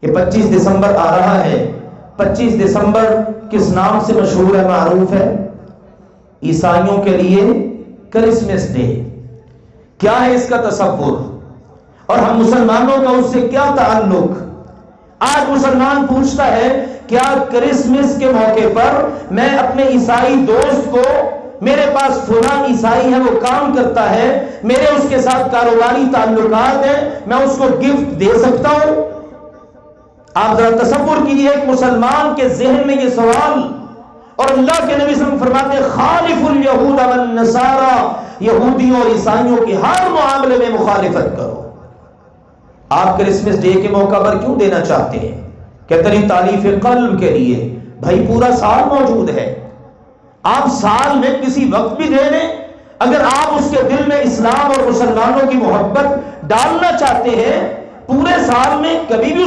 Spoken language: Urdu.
یہ 25 دسمبر آ رہا ہے. 25 دسمبر کس نام سے مشہور ہے، معروف ہے؟ عیسائیوں کے لیے کرسمس ڈے. کیا ہے اس کا تصور اور ہم مسلمانوں کا اس سے کیا تعلق؟ آج مسلمان پوچھتا ہے کیا کرسمس کے موقع پر میں اپنے عیسائی دوست کو، میرے پاس فلاں عیسائی ہے وہ کام کرتا ہے، میرے اس کے ساتھ کاروباری تعلقات ہیں، میں اس کو گفٹ دے سکتا ہوں؟ آپ ذرا تصور کیجیے ایک مسلمان کے ذہن میں یہ سوال. اور اللہ کے نبی صلی اللہ علیہ وسلم فرماتے ہیں خالف الیہود والنصارى، یہودیوں اور عیسائیوں کی ہر معاملے میں مخالفت کرو. آپ کرسمس ڈے کے موقع پر کیوں دینا چاہتے ہیں؟ کہتے ہیں تالیف قلب کے لیے. بھائی پورا سال موجود ہے، آپ سال میں کسی وقت بھی دے دیں. اگر آپ اس کے دل میں اسلام اور مسلمانوں کی محبت ڈالنا چاہتے ہیں، پورے سال میں کبھی بھی